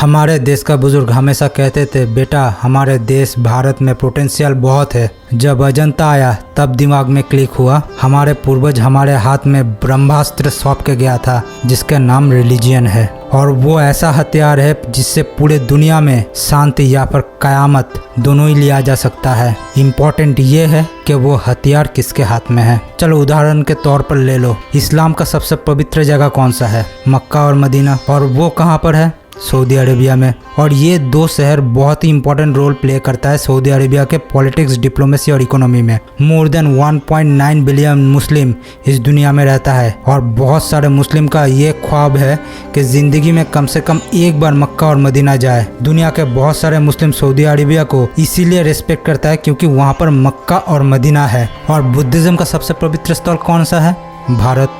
हमारे देश का बुजुर्ग हमेशा कहते थे, बेटा हमारे देश भारत में पोटेंशियल बहुत है। जब अजंता आया तब दिमाग में क्लिक हुआ। हमारे पूर्वज हमारे हाथ में ब्रह्मास्त्र सौंप के गया था जिसका नाम रिलीजियन है, और वो ऐसा हथियार है जिससे पूरे दुनिया में शांति या फिर कयामत दोनों ही लिया जा सकता है। इम्पोर्टेंट ये है कि वो हथियार किसके हाथ में है। चलो उदाहरण के तौर पर ले लो, इस्लाम का सबसे पवित्र जगह कौन सा है? मक्का और मदीना। और वो कहाँ पर है? सऊदी अरेबिया में। और ये दो शहर बहुत ही इंपॉर्टेंट रोल प्ले करता है सऊदी अरेबिया के पॉलिटिक्स, डिप्लोमेसी और इकोनॉमी में। मोर देन 1.9 बिलियन मुस्लिम इस दुनिया में रहता है, और बहुत सारे मुस्लिम का ये ख्वाब है कि ज़िंदगी में कम से कम एक बार मक्का और मदीना जाए। दुनिया के बहुत सारे मुस्लिम सऊदी अरेबिया को इसीलिए रिस्पेक्ट करता है क्योंकि वहाँ पर मक्का और मदीना है। और बुद्धिज़्म का सबसे पवित्र स्थल कौन सा है? भारत।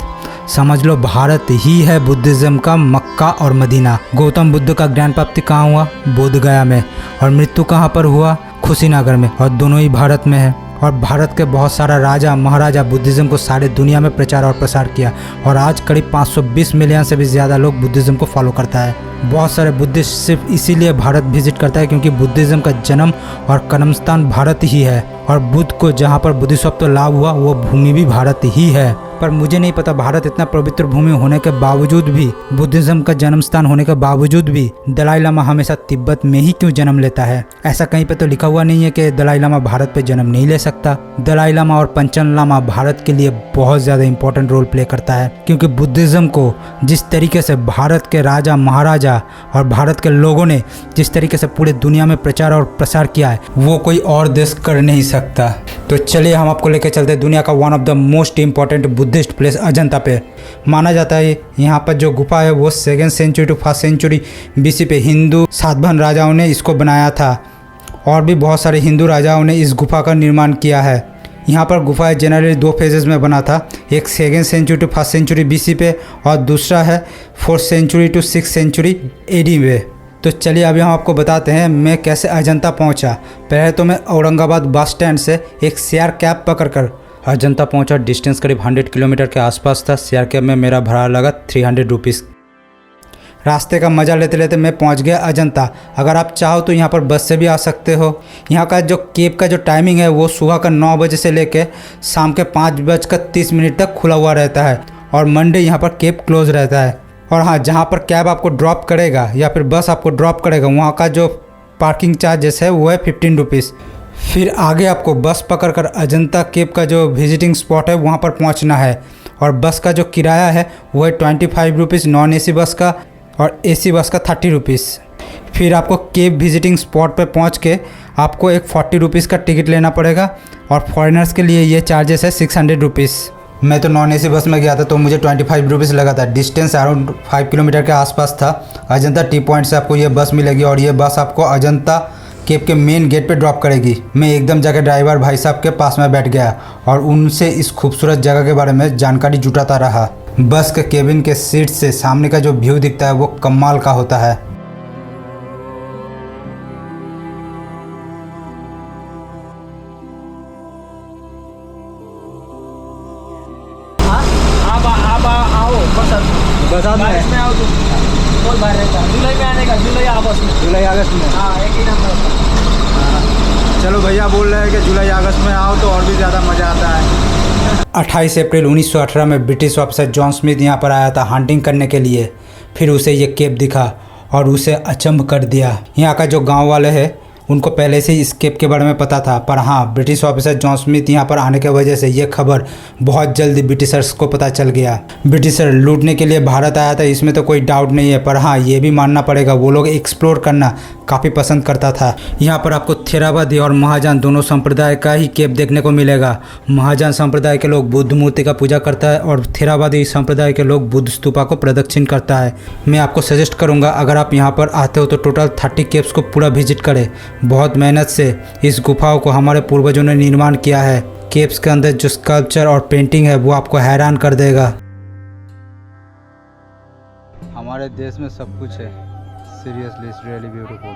समझ लो, भारत ही है बुद्धिज्म का मक्का और मदीना। गौतम बुद्ध का ज्ञान प्राप्ति कहाँ हुआ? बोध गया में। और मृत्यु कहाँ पर हुआ? कुशीनगर में। और दोनों ही भारत में है। और भारत के बहुत सारा राजा महाराजा बुद्धिज्म को सारे दुनिया में प्रचार और प्रसार किया, और आज करीब 520 मिलियन से भी ज़्यादा लोग बुद्धिज्म को फॉलो करता है। बहुत सारे बुद्धिस्ट सिर्फ इसीलिए भारत विजिट करता है क्योंकि बुद्धिज्म का जन्म और कर्म स्थान भारत ही है, और बुद्ध को जहाँ पर बुद्धिसत्व लाभ हुआ वो भूमि भी भारत ही है। पर मुझे नहीं पता भारत इतना पवित्र भूमि होने के बावजूद भी, बुद्धिज्म का जन्म स्थान होने के बावजूद भी दलाई लामा हमेशा तिब्बत में ही क्यों जन्म लेता है? ऐसा कहीं पे तो लिखा हुआ नहीं है कि दलाई लामा भारत पे जन्म नहीं ले सकता। दलाई लामा और पंचन लामा भारत के लिए बहुत ज़्यादा इंपॉर्टेंट रोल प्ले करता है, क्योंकि बुद्धिज्म को जिस तरीके से भारत के राजा महाराजा और भारत के लोगों ने जिस तरीके से पूरे दुनिया में प्रचार और प्रसार किया है, वो कोई और देश कर नहीं सकता। तो चलिए हम आपको लेकर चलते हैं दुनिया का one of the most important Buddhist place Ajanta पे। माना जाता है यहाँ पर जो गुफा है वो 2nd century to 1st century BC पे हिंदू सातवाहन राजाओं ने इसको बनाया था, और भी बहुत सारे हिंदू राजाओं ने इस गुफा का निर्माण किया है। यहाँ पर गुफा जनरली 2 फेजेस में बना था, एक 2nd century to 1st century BC पे, और दूसरा है 4th century to 6th century AD में। तो चलिए अभी हम आपको बताते हैं मैं कैसे अजंता पहुंचा। पहले तो मैं औरंगाबाद बस स्टैंड से एक शेयर कैब पकड़कर अजंता पहुंचा। डिस्टेंस करीब 100 किलोमीटर के आसपास था। शेयर कैब में मेरा भाड़ा लगा 300 रुपीज़। रास्ते का मज़ा लेते लेते मैं पहुंच गया अजंता। अगर आप चाहो तो यहाँ पर बस से भी आ सकते हो। यहाँ का जो केब का जो टाइमिंग है वो सुबह का 9 बजे से लेकर शाम के 5:30 तक खुला हुआ रहता है, और मंडे यहाँ पर केब क्लोज रहता है। और हाँ, जहाँ पर कैब आपको ड्रॉप करेगा या फिर बस आपको ड्रॉप करेगा वहाँ का जो पार्किंग चार्जेस है वो है 15 रुपीज़। फिर आगे आपको बस पकड़कर अजंता केब का जो विजिटिंग स्पॉट है वहाँ पर पहुँचना है, और बस का जो किराया है वो है 25 रुपीज़ नॉन AC बस का, और AC बस का 30 रुपीज़। फिर आपको केब विजिटिंग स्पॉट पर पहुँच के आपको एक 40 रुपीज़ का टिकट लेना पड़ेगा, और फॉरेनर्स के लिए ये चार्जेस है 600 रुपीज़। मैं तो नॉन AC बस में गया था तो मुझे 25 रुपीज़ लगा था। डिस्टेंस अराउंड 5 किलोमीटर के आसपास था। अजंता टी पॉइंट से आपको ये बस मिलेगी, और ये बस आपको अजंता केब के मेन गेट पे ड्रॉप करेगी। मैं एकदम जाकर ड्राइवर भाई साहब के पास में बैठ गया और उनसे इस खूबसूरत जगह के बारे में जानकारी जुटाता रहा। बस के केबिन के सीट से सामने का जो व्यू दिखता है वो कमाल का होता है। बारिश में आओ तो बहुत बाहर रहता है। जुलाई में आने का, जुलाई अगस्त में। हाँ, एक ही नंबर। चलो भैया बोल रहे हैं कि जुलाई अगस्त में आओ तो और भी ज़्यादा मज़ा आता है। 28 अप्रैल 1918 में ब्रिटिश ऑफिसर जॉन स्मिथ यहाँ पर आया था हंटिंग करने के लिए। फिर उसे ये केब दिखा और उसे अचंभ कर दिया। यहाँ का जो गाँव वाले हैं उनको पहले से ही इस केब के बारे में पता था, पर हाँ, ब्रिटिश ऑफिसर जॉन स्मिथ यहाँ पर आने की वजह से ये खबर बहुत जल्दी ब्रिटिशर्स को पता चल गया। ब्रिटिशर लूटने के लिए भारत आया था, इसमें तो कोई डाउट नहीं है, पर हाँ, ये भी मानना पड़ेगा वो लोग एक्सप्लोर करना काफ़ी पसंद करता था। यहाँ पर आपको थेरावादी और महाजान दोनों संप्रदाय का ही केब देखने को मिलेगा। महाजान संप्रदाय के लोग बुद्ध मूर्ति का पूजा करता है, और थेरावादी संप्रदाय के लोग बुद्ध स्तूपा को प्रदक्षिण करता है। मैं आपको सजेस्ट करूँगा अगर आप यहाँ पर आते हो तो टोटल 30 केब्स को पूरा विजिट करें। बहुत मेहनत से इस गुफाओं को हमारे पूर्वजों ने निर्माण किया है। केब्स के अंदर जो स्कल्पचर और पेंटिंग है वो आपको हैरान कर देगा। हमारे देश में सब कुछ है। Seriously it's really beautiful.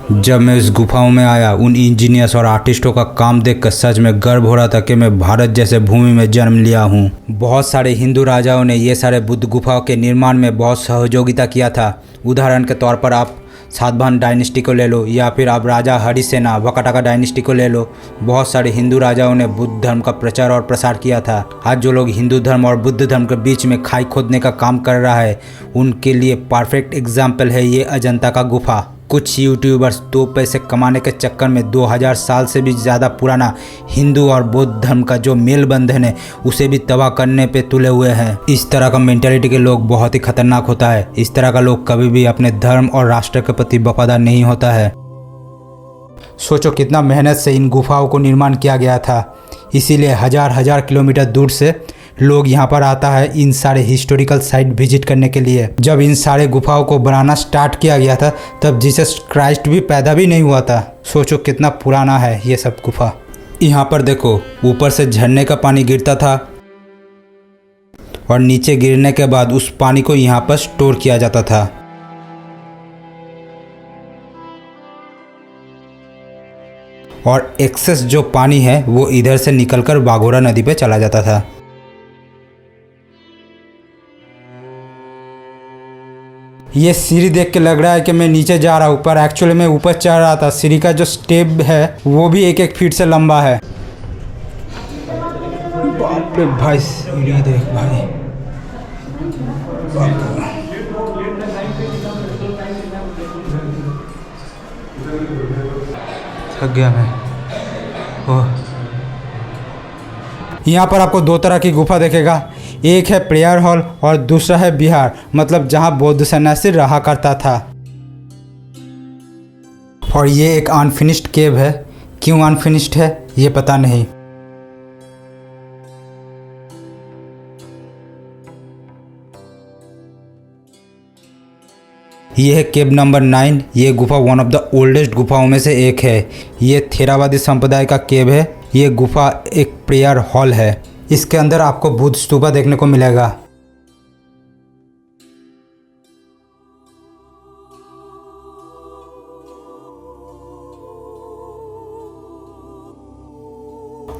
जब मैं इस गुफाओं में आया, उन इंजीनियर्स और आर्टिस्टों का काम देखकर सच में गर्व हो रहा था कि मैं भारत जैसे भूमि में जन्म लिया हूँ। बहुत सारे हिंदू राजाओं ने ये सारे बुद्ध गुफाओं के निर्माण में बहुत सहयोगिता किया था। उदाहरण के तौर पर आप सातवाहन डायनेस्टी को ले लो, या फिर आप राजा हरिसेना वाकाटका डायनेस्टी को ले लो। बहुत सारे हिंदू राजाओं ने बुद्ध धर्म का प्रचार और प्रसार किया था। आज जो लोग हिंदू धर्म और बुद्ध धर्म के बीच में खाई खोदने का काम कर रहा है, उनके लिए परफेक्ट एग्जाम्पल है ये अजंता का गुफा। कुछ यूट्यूबर्स 2 पैसे कमाने के चक्कर में 2000 साल से भी ज़्यादा पुराना हिंदू और बौद्ध धर्म का जो मेल बंधन है उसे भी तबाह करने पे तुले हुए हैं। इस तरह का मेंटालिटी के लोग बहुत ही खतरनाक होता है। इस तरह का लोग कभी भी अपने धर्म और राष्ट्र के प्रति वफादार नहीं होता है। सोचो कितना मेहनत से इन गुफाओं को निर्माण किया गया था। इसीलिए हजार किलोमीटर दूर से लोग यहाँ पर आता है इन सारे हिस्टोरिकल साइट विजिट करने के लिए। जब इन सारे गुफाओं को बनाना स्टार्ट किया गया था तब जीसस क्राइस्ट भी पैदा भी नहीं हुआ था। सोचो कितना पुराना है ये सब गुफा। यहाँ पर देखो, ऊपर से झरने का पानी गिरता था और नीचे गिरने के बाद उस पानी को यहाँ पर स्टोर किया जाता था। और एक्सेस जो पानी है वो इधर से निकलकर बाघोरा नदी पे चला जाता था। ये सीढ़ी देख के लग रहा है कि मैं नीचे जा रहा हूँ, पर एक्चुअली मैं ऊपर चढ़ रहा था। सीढ़ी का जो स्टेप है वो भी 1-1 फीट से लंबा है। बाप रे भाई, सीढ़ी देख भाई। थक गया मैं। यहाँ पर आपको 2 तरह की गुफा देखेगा। एक है प्रेयर हॉल और दूसरा है विहार, मतलब जहाँ बौद्ध सन्यासी रहा करता था। और ये एक अनफिनिश्ड केव है। क्यों अनफिनिश्ड है ये पता नहीं। ये है केव नंबर 9। ये गुफा वन ऑफ द ओल्डेस्ट गुफाओं में से एक है। ये थेरावादी संप्रदाय का केव है। ये गुफा एक प्रेयर हॉल है। इसके अंदर आपको बुद्ध स्तूपा देखने को मिलेगा।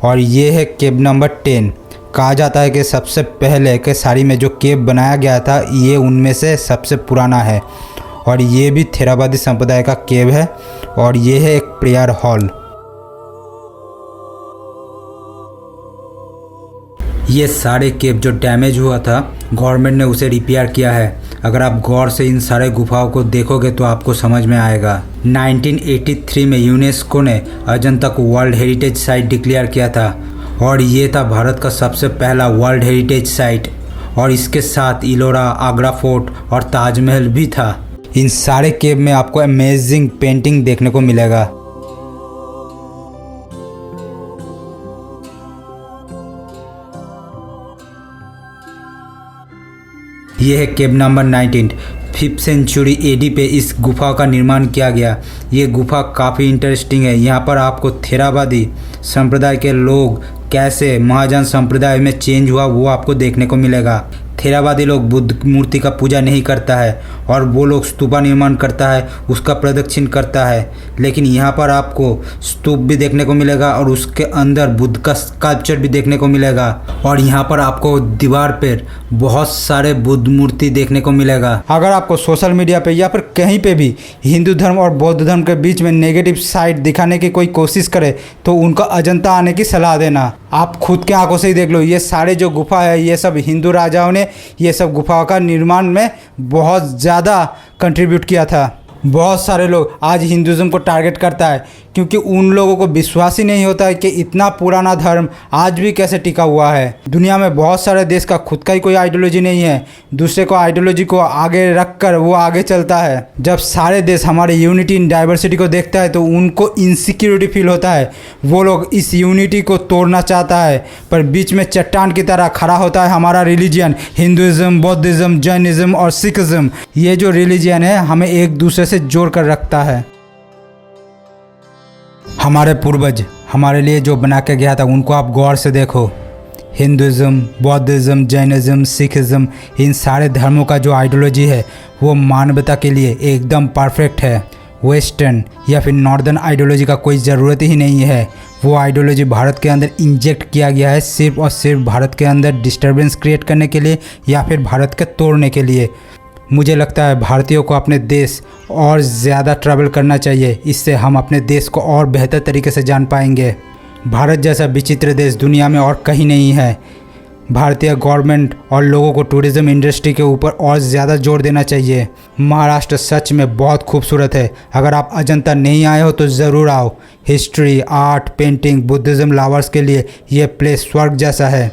और ये है केव नंबर 10। कहा जाता है कि सबसे पहले के सारी में जो केव बनाया गया था ये उनमें से सबसे पुराना है। और ये भी थेरावादी संप्रदाय का केव है। और ये है एक प्रेयर हॉल। ये सारे केव जो डैमेज हुआ था, गवर्नमेंट ने उसे रिपेयर किया है। अगर आप गौर से इन सारे गुफाओं को देखोगे तो आपको समझ में आएगा। 1983 में यूनेस्को ने अजंता को वर्ल्ड हेरिटेज साइट डिक्लेयर किया था। और ये था भारत का सबसे पहला वर्ल्ड हेरिटेज साइट। और इसके साथ इलोरा, आगरा फोर्ट और ताजमहल भी था। इन सारे केव में आपको अमेजिंग पेंटिंग देखने को मिलेगा। यह है केव नंबर 19। 5th सेंचुरी एडी पे इस गुफा का निर्माण किया गया। ये गुफा काफ़ी इंटरेस्टिंग है। यहाँ पर आपको थेरावादी संप्रदाय के लोग कैसे महाजन संप्रदाय में चेंज हुआ वो आपको देखने को मिलेगा। थेरावादी लोग बुद्ध मूर्ति का पूजा नहीं करता है और वो लोग स्तूपा निर्माण करता है, उसका प्रदक्षिण करता है। लेकिन यहाँ पर आपको स्तूप भी देखने को मिलेगा और उसके अंदर बुद्ध का स्कल्पचर भी देखने को मिलेगा। और यहाँ पर आपको दीवार पर बहुत सारे बुद्ध मूर्ति देखने को मिलेगा। अगर आपको सोशल मीडिया पे या फिर कहीं पे भी हिंदू धर्म और बौद्ध धर्म के बीच में नेगेटिव साइड दिखाने की कोई कोशिश करे तो उनका अजंता आने की सलाह देना। आप खुद के आंखों से ही देख लो। ये सारे जो गुफा है ये सब हिंदू राजाओं ने ये सब गुफाओं का निर्माण में बहुत ज़्यादा कंट्रीब्यूट किया था। बहुत सारे लोग आज हिंदुज़म को टारगेट करता है क्योंकि उन लोगों को विश्वास ही नहीं होता है कि इतना पुराना धर्म आज भी कैसे टिका हुआ है। दुनिया में बहुत सारे देश का खुद का ही कोई आइडियोलॉजी नहीं है, दूसरे को आइडियोलॉजी को आगे रख कर वो आगे चलता है। जब सारे देश हमारे यूनिटी इन डाइवर्सिटी को देखता है तो उनको इनसिक्योरिटी फील होता है। वो लोग इस यूनिटी को तोड़ना चाहता है, पर बीच में चट्टान की तरह खड़ा होता है हमारा रिलीजियन, हिंदुज़म, बौद्धिज़्म, जैनिज़्म और सिखिज़्म। ये जो रिलीजियन है हमें एक दूसरे से जोड़ कर रखता है। हमारे पूर्वज हमारे लिए जो बना के गया था उनको आप गौर से देखो। हिंदुज़म, बौद्धिज़्म, जैनिज़्म, सिखिज़्म, इन सारे धर्मों का जो आइडियोलॉजी है वो मानवता के लिए एकदम परफेक्ट है। वेस्टर्न या फिर नॉर्दर्न आइडियोलॉजी का कोई ज़रूरत ही नहीं है। वो आइडियोलॉजी भारत के अंदर इंजेक्ट किया गया है सिर्फ और सिर्फ भारत के अंदर डिस्टर्बेंस क्रिएट करने के लिए या फिर भारत के तोड़ने के लिए। मुझे लगता है भारतीयों को अपने देश और ज़्यादा ट्रैवल करना चाहिए, इससे हम अपने देश को और बेहतर तरीके से जान पाएंगे। भारत जैसा विचित्र देश दुनिया में और कहीं नहीं है। भारतीय गवर्नमेंट और लोगों को टूरिज़्म इंडस्ट्री के ऊपर और ज़्यादा जोर देना चाहिए। महाराष्ट्र सच में बहुत खूबसूरत है। अगर आप अजंता नहीं आए हो तो ज़रूर आओ। History, art, painting, Buddhism lovers के लिए ये प्लेस स्वर्ग जैसा है।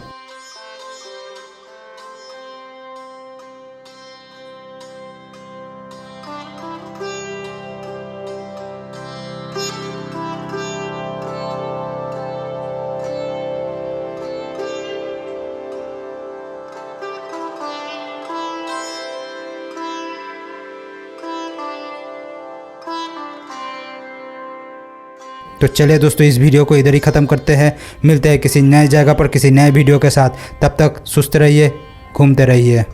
तो चलिए दोस्तों, इस वीडियो को इधर ही ख़त्म करते हैं। मिलते हैं किसी नए जगह पर किसी नए वीडियो के साथ। तब तक सुस्त रहिए, घूमते रहिए।